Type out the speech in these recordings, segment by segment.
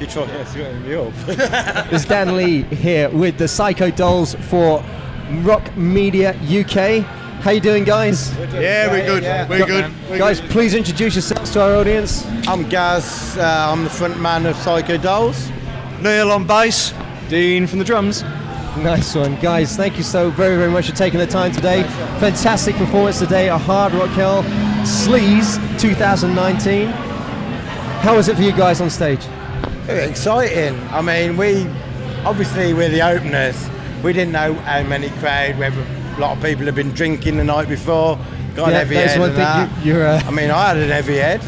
You try to me up. There's Dan Leigh here with the Sykko Dolls for Rock Media UK. How you doing, guys? Yeah, we're good. Yeah. We're good. Guys, please introduce yourselves to our audience. I'm Gaz. I'm the front man of Sykko Dolls. Neil on bass. Dean from the drums. Nice one. Guys, thank you so very, very much for taking the time today. Fantastic performance today, a Hard Rock Hell Sleaze 2019. How was it for you guys on stage? Very exciting. I mean, we're the openers. We didn't know how many crowd, whether a lot of people have been drinking the night before, got an heavy head and that. I mean, I had an heavy head.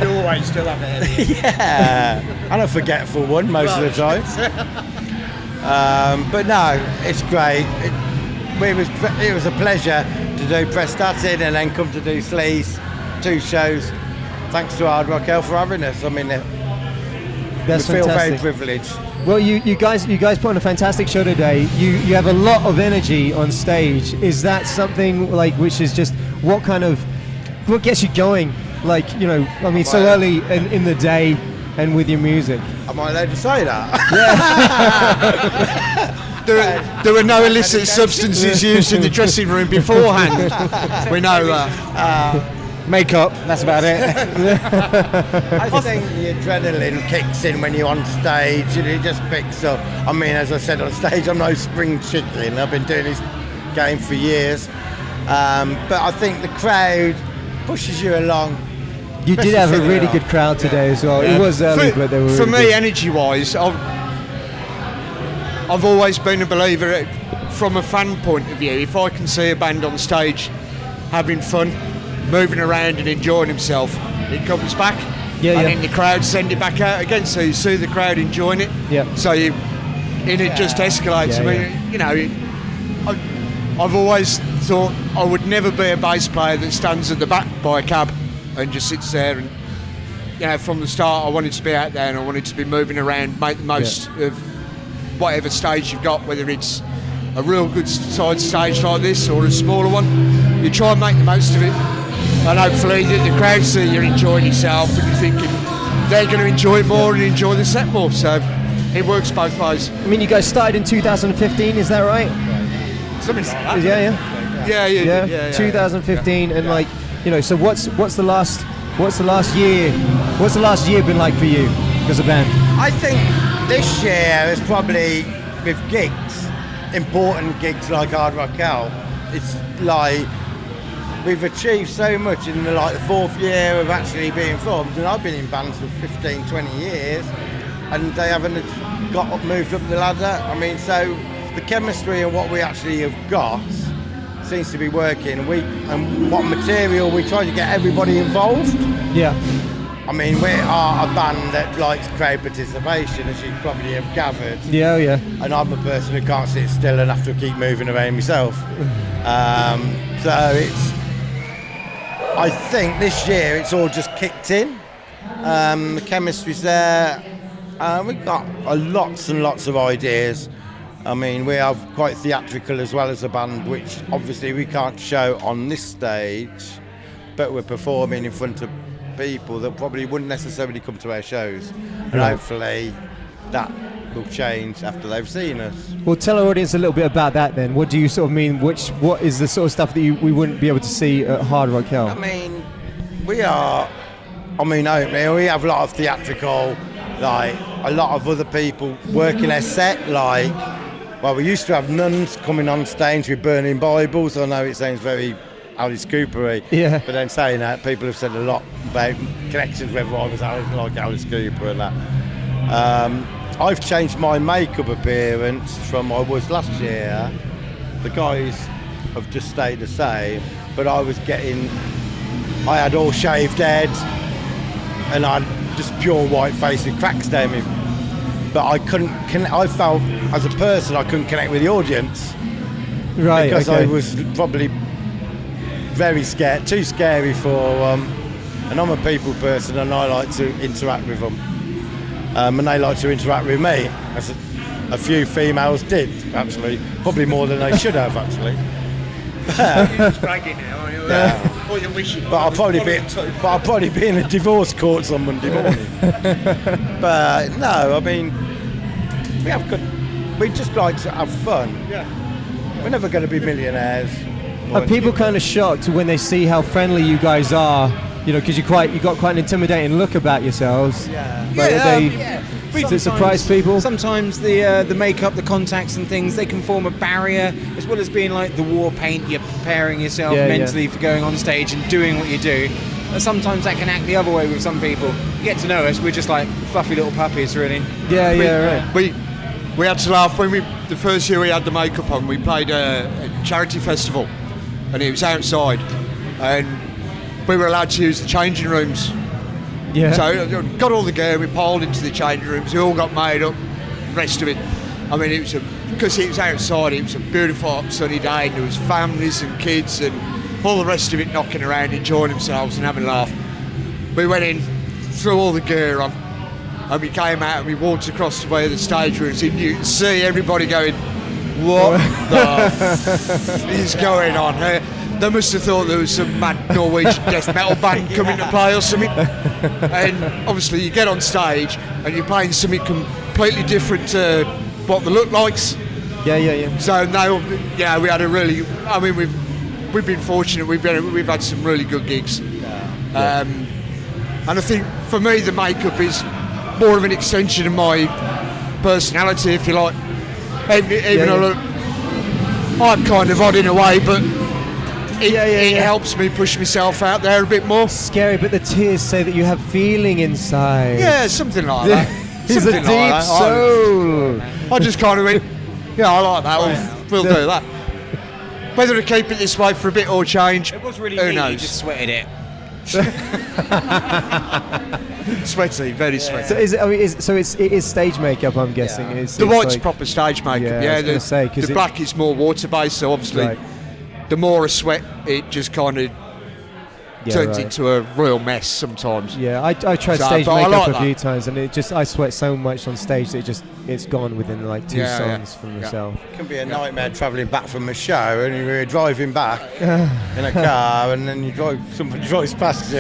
You always still have a heavy head. Yeah, and a forgetful one most of the time. But no, it's great. It was a pleasure to do Prestatin and then come to do Sleaze, 2 shows. Thanks to Hard Rock Hell for having us. I mean, That's we feel fantastic. very privileged. Well, you guys put on a fantastic show today. You have a lot of energy on stage. Is that something like which is just what gets you going? Like, you know, I mean, so early in the day and with your music. Am I allowed to say that? Yeah. There were no illicit substances used in the dressing room beforehand. We know that. Makeup, that's about it. I think the adrenaline kicks in when you're on stage and it just picks up. I mean, as I said on stage, I'm no spring chicken. I've been doing this game for years. But I think the crowd pushes you along. You did have a really good crowd today as well. Yeah. It was early, but they were For really me, good. energy-wise, I've always been a believer from a fan point of view. If I can see a band on stage having fun, moving around and enjoying himself, it comes back. Yeah, and yeah. then the crowd send it back out again, so you see the crowd enjoying it. Yeah. So it just escalates. Yeah, I mean, you know, I've always thought I would never be a bass player that stands at the back by a cab and just sits there. And you know, from the start, I wanted to be out there and I wanted to be moving around, make the most of whatever stage you've got, whether it's a real good side stage like this or a smaller one. You try and make the most of it. And hopefully the crowd see you're enjoying yourself and you're thinking they're going to enjoy it more and enjoy the set more. So it works both ways. I mean, you guys started in 2015, is that right? Something like that. Yeah. 2015, and like, you know, so what's the last year been like for you as a band? I think this year is probably with gigs, important gigs like Hard Rock Hell. It's like we've achieved so much in the 4th year of actually being formed, and I've been in bands for 15, 20 years, and they haven't moved up the ladder. I mean, so the chemistry and what we actually have got seems to be working. And what material we try to get everybody involved. Yeah. I mean, we are a band that likes crowd participation, as you probably have gathered. Yeah, yeah. And I'm a person who can't sit still and have to keep moving around myself. I think this year it's all just kicked in. The chemistry's there. We've got lots and lots of ideas. I mean, we are quite theatrical as well as a band, which obviously we can't show on this stage, but we're performing in front of people that probably wouldn't necessarily come to our shows. And hopefully that will change after they've seen us. Well, tell our audience a little bit about that then. What do you sort of mean? What is the sort of stuff that we wouldn't be able to see at Hard Rock Hell? I mean, we have a lot of theatrical, like a lot of other people working their set, we used to have nuns coming on stage with burning Bibles. I know it sounds very Alice Cooper-y, but then saying that, people have said a lot about connections, whether I was like Alice Cooper and that. I've changed my makeup appearance from I was last year. The guys have just stayed the same, but I had all shaved head and I had just pure white face with cracks down me. But I felt as a person I couldn't connect with the audience. Right, because okay. I was probably very scared, too scary for and I'm a people person and I like to interact with them. And they like to interact with me, as a few females did, actually. Probably more than they should have, actually. You're just bragging now, aren't you? Yeah. Or you're wishing. But I'll probably be in a divorce courts on Monday morning. But no, I mean, we just like to have fun. Yeah. We're never going to be millionaires. Are people kind of shocked when they see how friendly you guys are? You know, because you got quite an intimidating look about yourselves. Yeah. But Yeah, does it surprise people? Sometimes the makeup, the contacts and things, they can form a barrier, as well as being like the war paint. You're preparing yourself mentally for going on stage and doing what you do. But sometimes that can act the other way with some people. You get to know us, we're just like fluffy little puppies, really. Yeah, right. We had to laugh when the first year we had the makeup on. We played a charity festival, and it was outside, and we were allowed to use the changing rooms. Yeah. So got all the gear, we piled into the changing rooms, we all got made up, the rest of it. I mean, because it was outside, it was a beautiful hot sunny day, and there was families and kids and all the rest of it knocking around, enjoying themselves and having a laugh. We went in, threw all the gear on, and we came out and we walked across to where the stage was, and you could see everybody going, what the is going on here? They must have thought there was some mad Norwegian death metal band coming to play or something. And obviously you get on stage and you're playing something completely different to what the look likes. Yeah. So no, yeah, we had a really. I mean, we've been fortunate. We've had some really good gigs. And I think for me the makeup is more of an extension of my personality, if you like. Even though I'm kind of odd in a way, but it helps me push myself out there a bit more. Scary, but the tears say that you have feeling inside. Yeah, something like that. He's a deep soul. I just kind of went, yeah, I like that. We'll do that. Whether to keep it this way for a bit or change, It was really who neat, knows? you just sweated it. Sweaty, very sweaty. So it is stage makeup, I'm guessing. Yeah. It's The white's like, proper stage makeup. Yeah, I Yeah, was gonna say, 'cause the black is more water based, so obviously Right. the more I sweat, it just kind of turns right. into a real mess sometimes. Yeah, I tried So, stage but I makeup like a few that. times, and I sweat so much on stage that it's gone within like two Yeah, yeah. songs from Yeah. myself. It can be a nightmare travelling back from a show, and you're driving back in a car, and then somebody drives past you.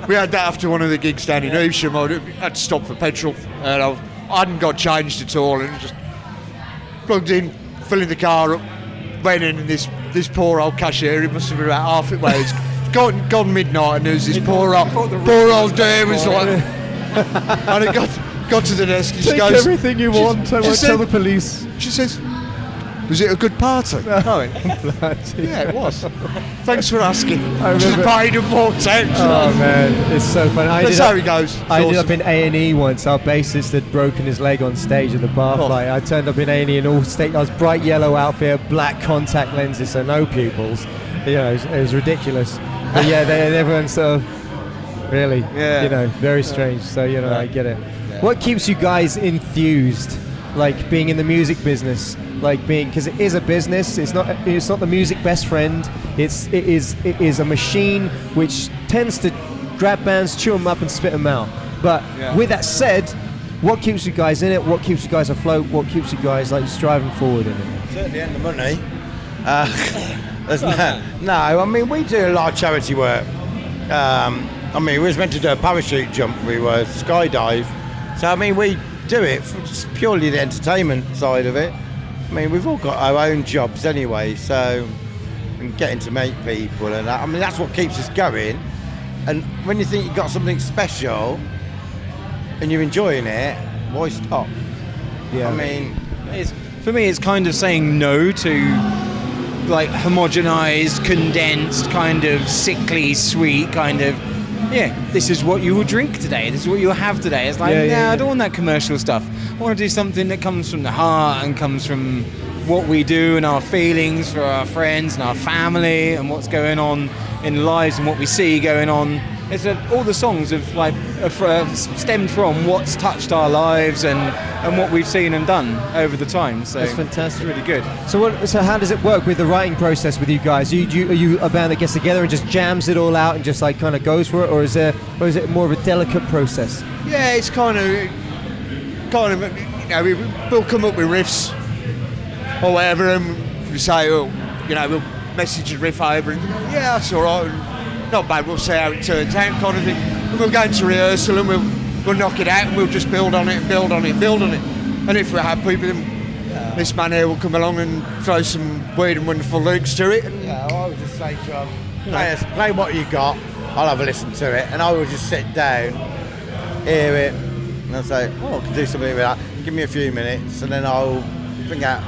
We had that after one of the gigs down in Evesham. I had to stop for petrol, and I hadn't got changed at all, and just plugged in, filling the car up, went in, and this poor old cashier, it must have been about half it way. It's gone midnight, and there was this poor old dame was like, and it got to the desk, and she goes, everything you want. I won't tell the police. She says, was it a good party? I went, yeah, it was. Thanks for asking. I Just remember- paid and walked out. Oh man, it's so funny. That's how it goes. It's I ended awesome. up in A&E once. Our bassist had broken his leg on stage at the bar Oh. fight. I turned up in A&E in all state. I was bright yellow outfit, black contact lenses, so no pupils. You know, it was ridiculous. But yeah, everyone sort of really, very strange. So I get it. What keeps you guys enthused, like being in the music business, because it is a business. It's not the music best friend. It is a machine which tends to grab bands, chew them up, and spit them out. But with that said, what keeps you guys in it? What keeps you guys afloat? What keeps you guys striving forward in it? Certainly ain't the money. No, I mean, we do a lot of charity work. I mean, we was meant to do a parachute jump, we were skydive. So, I mean, we do it for just purely the entertainment side of it. I mean, we've all got our own jobs anyway, so and getting to meet people and that. I mean, that's what keeps us going. And when you think you've got something special and you're enjoying it, why stop? Yeah. I mean, For me, it's kind of saying no to like homogenized, condensed, kind of sickly, sweet, kind of, this is what you will drink today, this is what you'll have today. It's like, I don't want that commercial stuff. I want to do something that comes from the heart and comes from what we do and our feelings for our friends and our family and what's going on in lives and what we see going on. It's all the songs have stemmed from what's touched our lives and what we've seen and done over the time. So That's fantastic. It's really good. So how does it work with the writing process with you guys? Are you a band that gets together and just jams it all out and just like kind of goes for it, or is it more of a delicate process? Yeah, it's kind of, we'll come up with riffs, or whatever, and we say, oh, you know, we'll message and riff over, and yeah, that's all right, and not bad, we'll see how it turns out, kind of thing. And we'll go into rehearsal and we'll knock it out, and we'll just build on it and build on it and build on it. And if we're happy with them, this man here will come along and throw some weird and wonderful lyrics to it. And Yeah, I would just say to him, play what you got, I'll have a listen to it, and I will just sit down, hear it, and I'll say, oh, I can do something with that, give me a few minutes, and then I'll bring out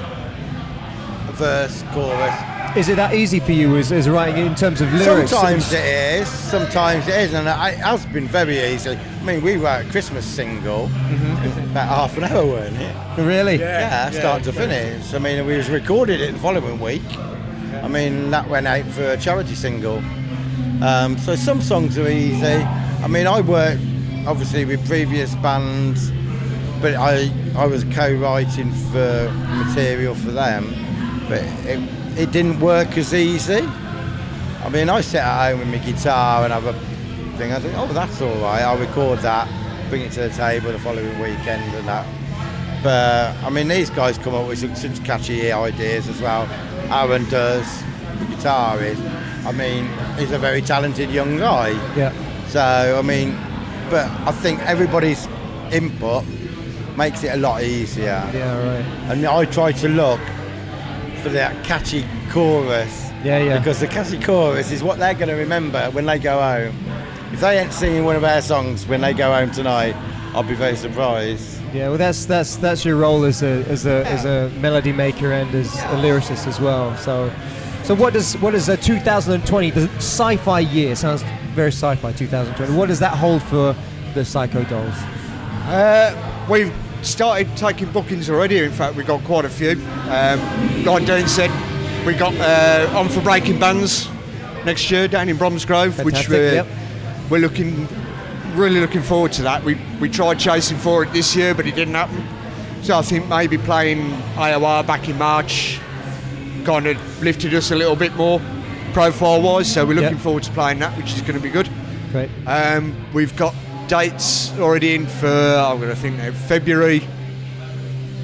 a verse, chorus. Is it that easy for you as writing in terms of lyrics? Sometimes it is, sometimes it isn't, and it has been very easy. I mean, we wrote a Christmas single, about half an hour, weren't it? Really? Yeah, start to finish. I mean, we was recorded it the following week. I mean, that went out for a charity single. So some songs are easy. I mean, I worked obviously with previous bands, but I was co-writing for material for them, but it didn't work as easy. I mean, I sit at home with my guitar and have a thing. I think, oh, that's all right. I'll record that, bring it to the table the following weekend and that. But I mean, these guys come up with such catchy ideas as well. Aaron does, the guitarist. I mean, he's a very talented young guy. Yeah. So I mean, but I think everybody's input makes it a lot easier. Yeah, right. And I try to look for that catchy chorus. Yeah. Because the catchy chorus is what they're going to remember when they go home. If they ain't singing one of our songs when they go home tonight, I'll be very surprised. Yeah, well, that's your role as a melody maker and as a lyricist as well. So what does 2020, the sci-fi year, sounds very sci-fi, 2020. What does that hold for the Sykko Dolls? We've started taking bookings already. In fact, we've got quite a few. Like Dean said, we got on for Breaking Bands next year down in Bromsgrove, which we're really looking forward to that. We tried chasing for it this year, but it didn't happen. So I think maybe playing IOR back in March kind of lifted us a little bit more profile-wise. So we're looking forward to playing that, which is going to be good. Great. We've got dates already in for, I'm going to think now, February.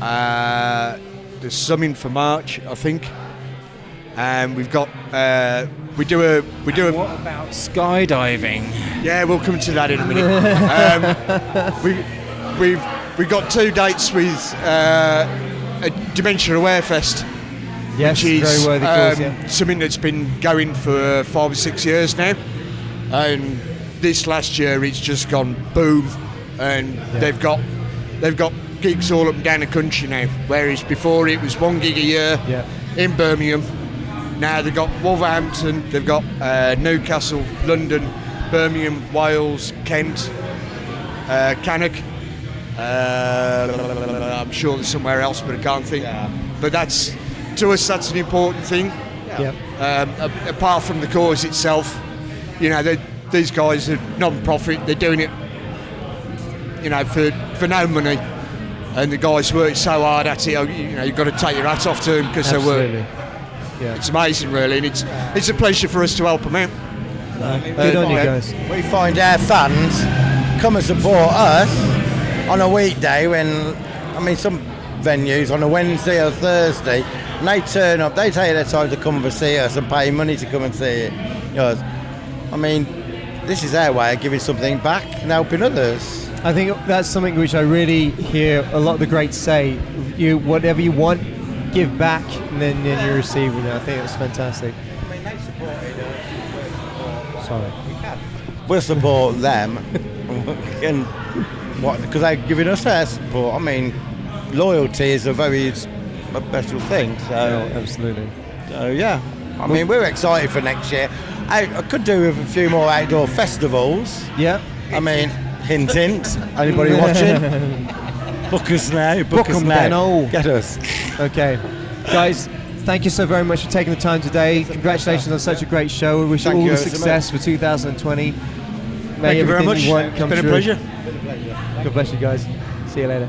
There's some in for March, I think. And we've got we do a. What about skydiving? Yeah, we'll come to that in a minute. We've got 2 dates with a Dementia Aware Fest. Yes, which is very worthy cause, something that's been going for 5 or 6 years now. And this last year it's just gone boom, and they've got gigs all up and down the country now. Whereas before it was 1 gig a year in Birmingham. Now they've got Wolverhampton, they've got Newcastle, London, Birmingham, Wales, Kent, Cannock. I'm sure there's somewhere else, but I can't think. But that's, to us, that's an important thing. Apart from the cause itself, you know, these guys are non-profit. They're doing it, you know, for no money. And the guys work so hard at it. You know, you've got to take your hat off to them because they work. Yeah. It's amazing, really, and it's a pleasure for us to help them out. Good on you guys. We find our fans come and support us on a weekday when, I mean, some venues on a Wednesday or Thursday, and they turn up, they take their time to come and see us and pay money to come and see it. You know, I mean, this is our way of giving something back and helping others. I think that's something which I really hear a lot of the greats say. Whatever you want, give back, and then you receive. You know, I think that's fantastic. I mean, they supported us. Sorry. We'll support them, and because they're giving us their support. I mean, loyalty is a very special thing. So absolutely. So yeah, I mean, we're excited for next year. I could do with a few more outdoor festivals. Yeah. I mean, hint, hint. Anybody watching? Book us now. Book us now. Benno. Get us. Okay, guys. Thank you so very much for taking the time today. Congratulations on such a great show. We wish you all the success for 2020. Thank you very much. It's been a pleasure. God bless you guys. See you later.